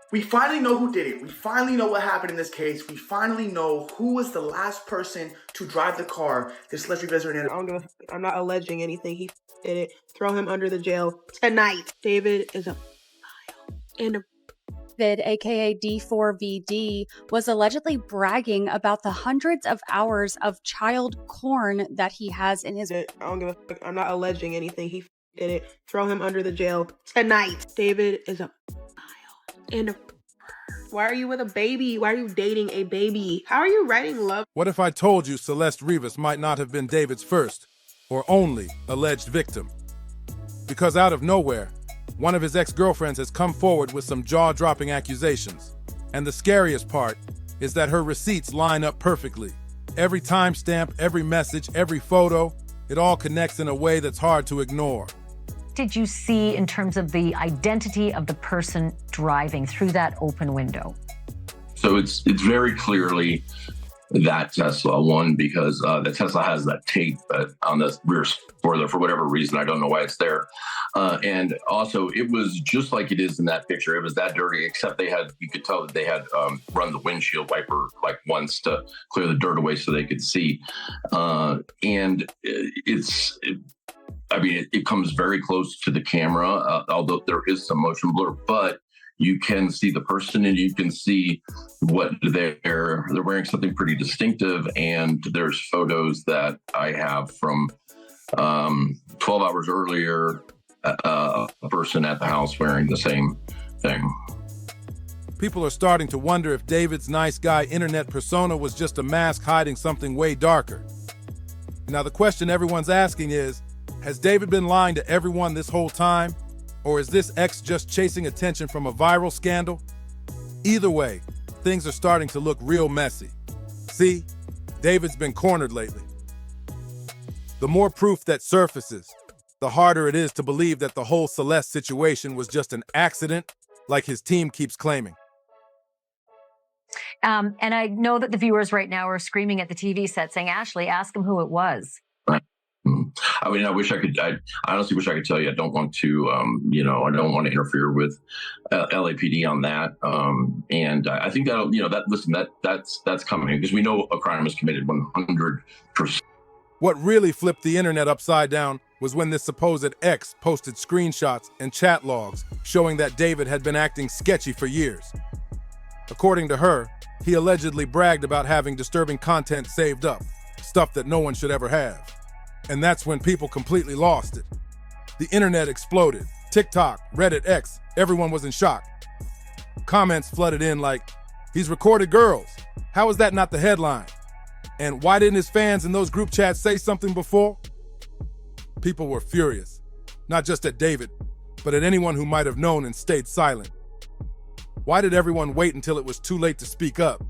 We finally know who did it. We finally know what happened in this case. We finally know who was the last person to drive the car this Celeste resident. I'm not alleging anything. He did it. Throw him under the jail tonight. David is a and David, aka D4vd, was allegedly bragging about the hundreds of hours of child porn that he has in his. I'm not alleging anything. He did it. Throw him under the jail tonight. David is a and why are you with a baby? Why are you dating a baby? How are you writing love? What if I told you Celeste Rivas might not have been David's first or only alleged victim? Because out of nowhere, one of his ex-girlfriends has come forward with some jaw-dropping accusations. And the scariest part is that her receipts line up perfectly. Every timestamp, every message, every photo, it all connects in a way that's hard to ignore. Did you see in terms of the identity of the person driving through that open window? So it's very clearly that Tesla, one, because the Tesla has that tape on the rear spoiler for whatever reason. I don't know why it's there. And also, it was just like it is in that picture. It was that dirty, except you could tell that they had run the windshield wiper like once to clear the dirt away so they could see. It comes very close to the camera, although there is some motion blur, but you can see the person and you can see what they're wearing something pretty distinctive. And there's photos that I have from 12 hours earlier, a person at the house wearing the same thing. People are starting to wonder if David's nice guy internet persona was just a mask hiding something way darker. Now, the question everyone's asking is, has David been lying to everyone this whole time? Or is this ex just chasing attention from a viral scandal? Either way, things are starting to look real messy. See, David's been cornered lately. The more proof that surfaces, the harder it is to believe that the whole Celeste situation was just an accident, like his team keeps claiming. And I know that the viewers right now are screaming at the TV set saying, Ashley, ask him who it was. I mean, I honestly wish I could tell you. I don't want to, I don't want to interfere with LAPD on that. And I think that's coming because we know a crime was committed 100%. What really flipped the internet upside down was when this supposed ex posted screenshots and chat logs showing that David had been acting sketchy for years. According to her, he allegedly bragged about having disturbing content saved up, stuff that no one should ever have. And that's when people completely lost it. The internet exploded. TikTok, Reddit, X, everyone was in shock. Comments flooded in like, he's recorded girls. How is that not the headline? And why didn't his fans in those group chats say something before? People were furious, not just at David, but at anyone who might have known and stayed silent. Why did everyone wait until it was too late to speak up?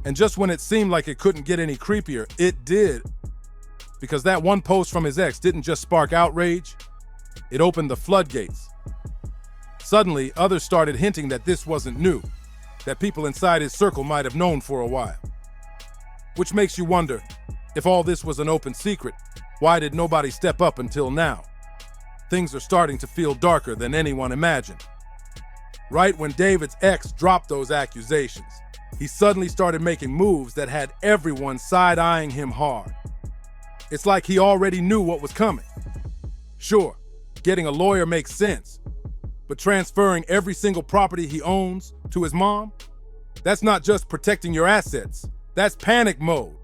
And just when it seemed like it couldn't get any creepier, it did. Because that one post from his ex didn't just spark outrage, it opened the floodgates. Suddenly, others started hinting that this wasn't new, that people inside his circle might have known for a while. Which makes you wonder, if all this was an open secret, why did nobody step up until now? Things are starting to feel darker than anyone imagined. Right when David's ex dropped those accusations, he suddenly started making moves that had everyone side-eyeing him hard. It's like he already knew what was coming. Sure, getting a lawyer makes sense, but transferring every single property he owns to his mom? That's not just protecting your assets, that's panic mode.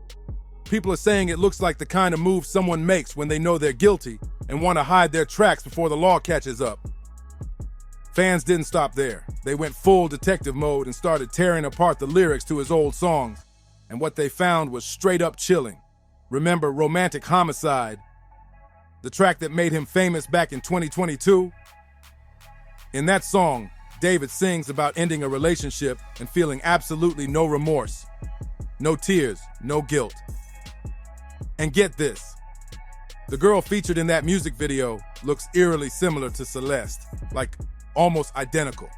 People are saying it looks like the kind of move someone makes when they know they're guilty and want to hide their tracks before the law catches up. Fans didn't stop there. They went full detective mode and started tearing apart the lyrics to his old songs, and what they found was straight up chilling. Remember Romantic Homicide, the track that made him famous back in 2022? In that song, David sings about ending a relationship and feeling absolutely no remorse, no tears, no guilt. And get this, the girl featured in that music video looks eerily similar to Celeste, like almost identical.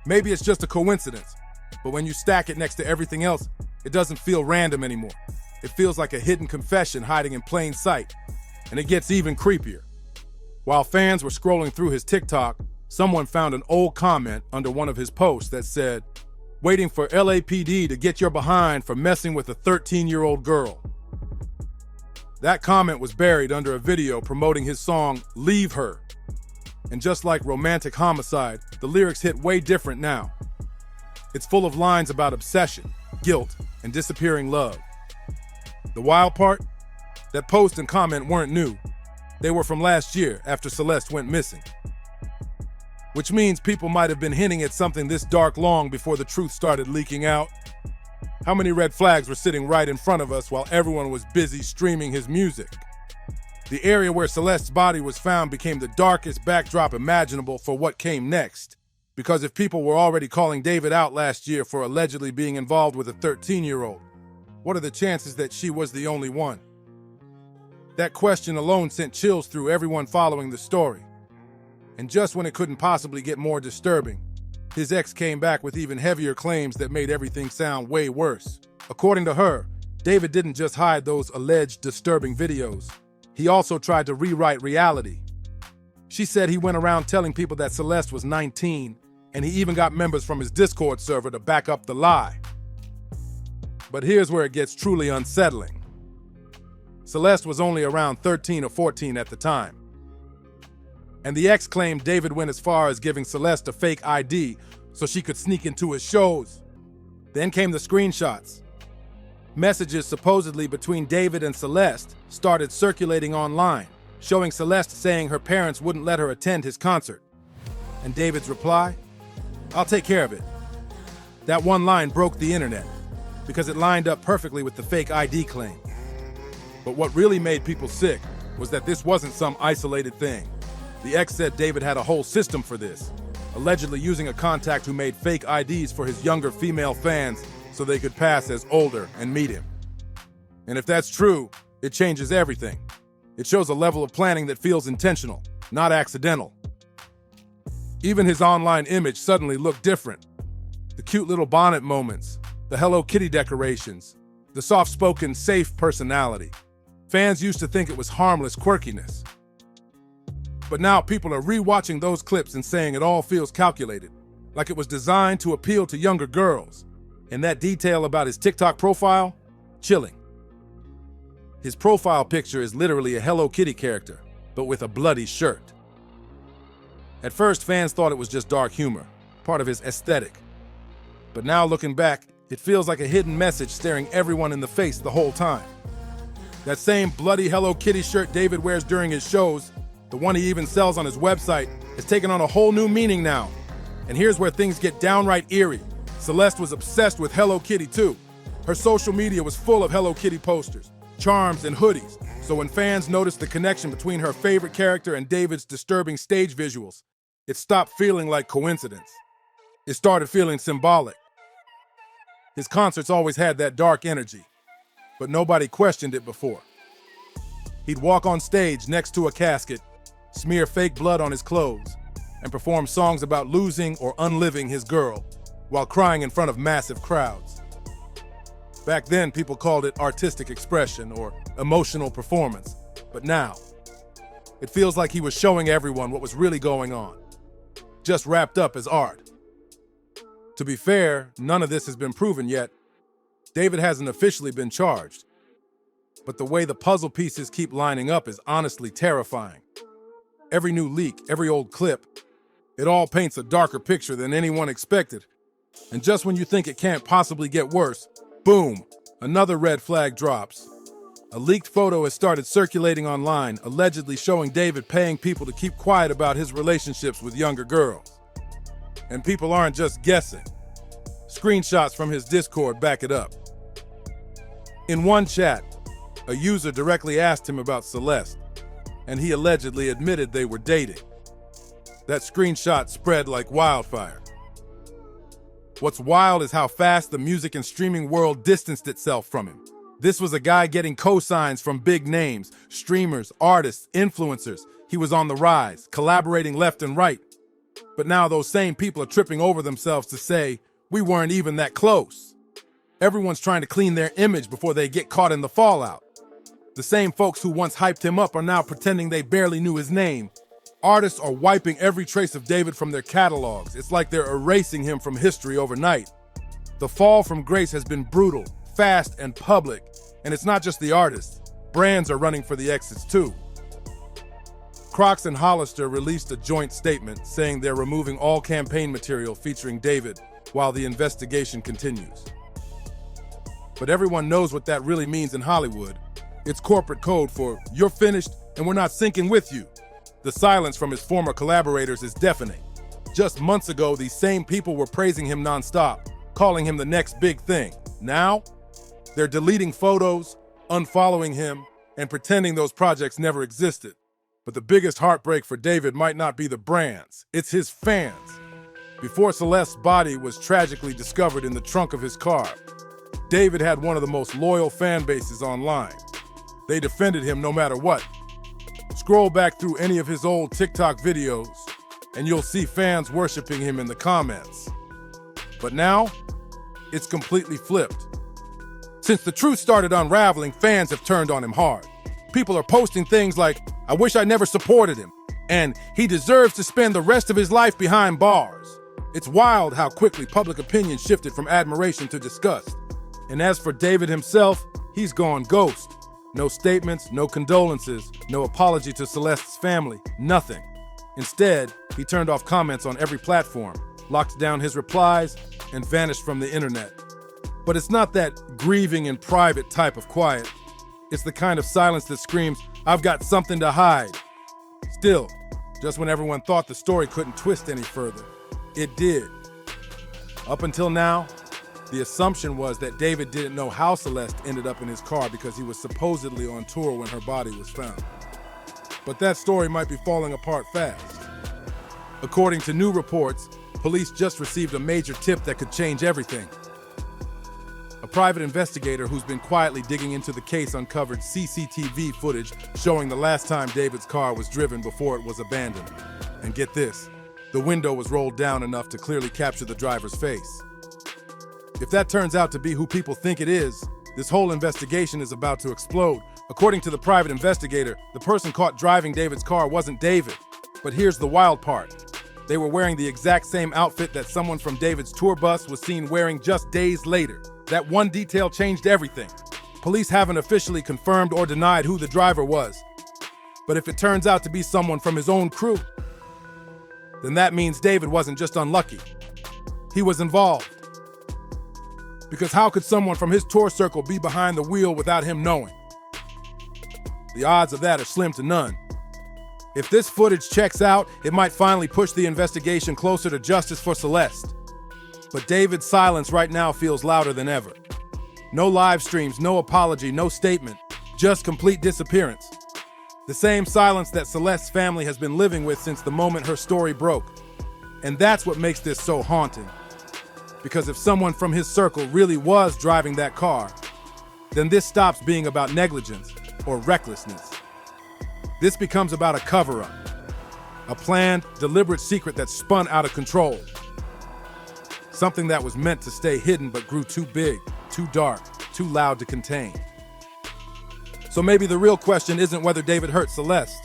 Maybe it's just a coincidence, but when you stack it next to everything else, it doesn't feel random anymore. It feels like a hidden confession hiding in plain sight, and it gets even creepier. While fans were scrolling through his TikTok, someone found an old comment under one of his posts that said, "Waiting for LAPD to get your behind for messing with a 13-year-old girl." That comment was buried under a video promoting his song, "Leave Her." And just like Romantic Homicide, the lyrics hit way different now. It's full of lines about obsession, guilt, and disappearing love. The wild part? That post and comment weren't new. They were from last year after Celeste went missing. Which means people might have been hinting at something this dark long before the truth started leaking out. How many red flags were sitting right in front of us while everyone was busy streaming his music? The area where Celeste's body was found became the darkest backdrop imaginable for what came next. Because if people were already calling David out last year for allegedly being involved with a 13-year-old, what are the chances that she was the only one? That question alone sent chills through everyone following the story. And just when it couldn't possibly get more disturbing, his ex came back with even heavier claims that made everything sound way worse. According to her, David didn't just hide those alleged disturbing videos. He also tried to rewrite reality. She said he went around telling people that Celeste was 19, and he even got members from his Discord server to back up the lie. But here's where it gets truly unsettling. Celeste was only around 13 or 14 at the time. And the ex claimed David went as far as giving Celeste a fake ID so she could sneak into his shows. Then came the screenshots. Messages supposedly between David and Celeste started circulating online, showing Celeste saying her parents wouldn't let her attend his concert. And David's reply? "I'll take care of it." That one line broke the internet because it lined up perfectly with the fake ID claim. But what really made people sick was that this wasn't some isolated thing. The ex said David had a whole system for this, allegedly using a contact who made fake IDs for his younger female fans so they could pass as older and meet him. And if that's true, it changes everything. It shows a level of planning that feels intentional, not accidental. Even his online image suddenly looked different. The cute little bonnet moments, the Hello Kitty decorations, the soft-spoken, safe personality. Fans used to think it was harmless quirkiness. But now people are rewatching those clips and saying it all feels calculated, like it was designed to appeal to younger girls. And that detail about his TikTok profile? Chilling. His profile picture is literally a Hello Kitty character, but with a bloody shirt. At first, fans thought it was just dark humor, part of his aesthetic. But now looking back, it feels like a hidden message staring everyone in the face the whole time. That same bloody Hello Kitty shirt David wears during his shows, the one he even sells on his website, has taken on a whole new meaning now. And here's where things get downright eerie. Celeste was obsessed with Hello Kitty too. Her social media was full of Hello Kitty posters, charms, and hoodies. So when fans noticed the connection between her favorite character and David's disturbing stage visuals, it stopped feeling like coincidence. It started feeling symbolic. His concerts always had that dark energy, but nobody questioned it before. He'd walk on stage next to a casket, smear fake blood on his clothes, and perform songs about losing or unliving his girl while crying in front of massive crowds. Back then, people called it artistic expression or emotional performance, but now, it feels like he was showing everyone what was really going on, just wrapped up as art. To be fair, none of this has been proven yet. David hasn't officially been charged, but the way the puzzle pieces keep lining up is honestly terrifying. Every new leak, every old clip, it all paints a darker picture than anyone expected. And just when you think it can't possibly get worse, boom, another red flag drops. A leaked photo has started circulating online, allegedly showing David paying people to keep quiet about his relationships with younger girls. And people aren't just guessing. Screenshots from his Discord back it up. In one chat, a user directly asked him about Celeste, and he allegedly admitted they were dating. That screenshot spread like wildfire. What's wild is how fast the music and streaming world distanced itself from him. This was a guy getting cosigns from big names, streamers, artists, influencers. He was on the rise, collaborating left and right. But now those same people are tripping over themselves to say, we weren't even that close. Everyone's trying to clean their image before they get caught in the fallout. The same folks who once hyped him up are now pretending they barely knew his name, Artists are wiping every trace of David from their catalogs. It's like they're erasing him from history overnight. The fall from grace has been brutal, fast, and public. And it's not just the artists. Brands are running for the exits too. Crocs and Hollister released a joint statement saying they're removing all campaign material featuring David while the investigation continues. But everyone knows what that really means in Hollywood. It's corporate code for, "You're finished and we're not syncing with you." The silence from his former collaborators is deafening. Just months ago, these same people were praising him nonstop, calling him the next big thing. Now, they're deleting photos, unfollowing him, and pretending those projects never existed. But the biggest heartbreak for David might not be the brands, it's his fans. Before Celeste's body was tragically discovered in the trunk of his car, David had one of the most loyal fan bases online. They defended him no matter what. Scroll back through any of his old TikTok videos, and you'll see fans worshiping him in the comments. But now, it's completely flipped. Since the truth started unraveling, fans have turned on him hard. People are posting things like, "I wish I never supported him," and "He deserves to spend the rest of his life behind bars." It's wild how quickly public opinion shifted from admiration to disgust. And as for David himself, he's gone ghost. No statements, no condolences, no apology to Celeste's family, nothing. Instead, he turned off comments on every platform, locked down his replies, and vanished from the internet. But it's not that grieving in private type of quiet. It's the kind of silence that screams, "I've got something to hide." Still, just when everyone thought the story couldn't twist any further, it did. Up until now, the assumption was that David didn't know how Celeste ended up in his car because he was supposedly on tour when her body was found. But that story might be falling apart fast. According to new reports, police just received a major tip that could change everything. A private investigator who's been quietly digging into the case uncovered CCTV footage showing the last time David's car was driven before it was abandoned. And get this, the window was rolled down enough to clearly capture the driver's face. If that turns out to be who people think it is, this whole investigation is about to explode. According to the private investigator, the person caught driving David's car wasn't David. But here's the wild part. They were wearing the exact same outfit that someone from David's tour bus was seen wearing just days later. That one detail changed everything. Police haven't officially confirmed or denied who the driver was. But if it turns out to be someone from his own crew, then that means David wasn't just unlucky. He was involved. Because how could someone from his tour circle be behind the wheel without him knowing? The odds of that are slim to none. If this footage checks out, it might finally push the investigation closer to justice for Celeste. But David's silence right now feels louder than ever. No live streams, no apology, no statement, just complete disappearance. The same silence that Celeste's family has been living with since the moment her story broke. And that's what makes this so haunting. Because if someone from his circle really was driving that car, then this stops being about negligence or recklessness. This becomes about a cover-up, a planned, deliberate secret that spun out of control. Something that was meant to stay hidden but grew too big, too dark, too loud to contain. So maybe the real question isn't whether David hurt Celeste.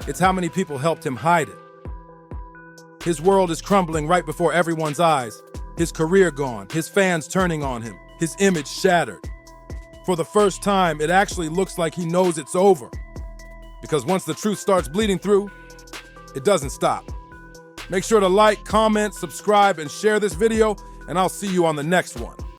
It's how many people helped him hide it. His world is crumbling right before everyone's eyes. His career gone, his fans turning on him, his image shattered. For the first time, it actually looks like he knows it's over. Because once the truth starts bleeding through, it doesn't stop. Make sure to like, comment, subscribe, and share this video, and I'll see you on the next one.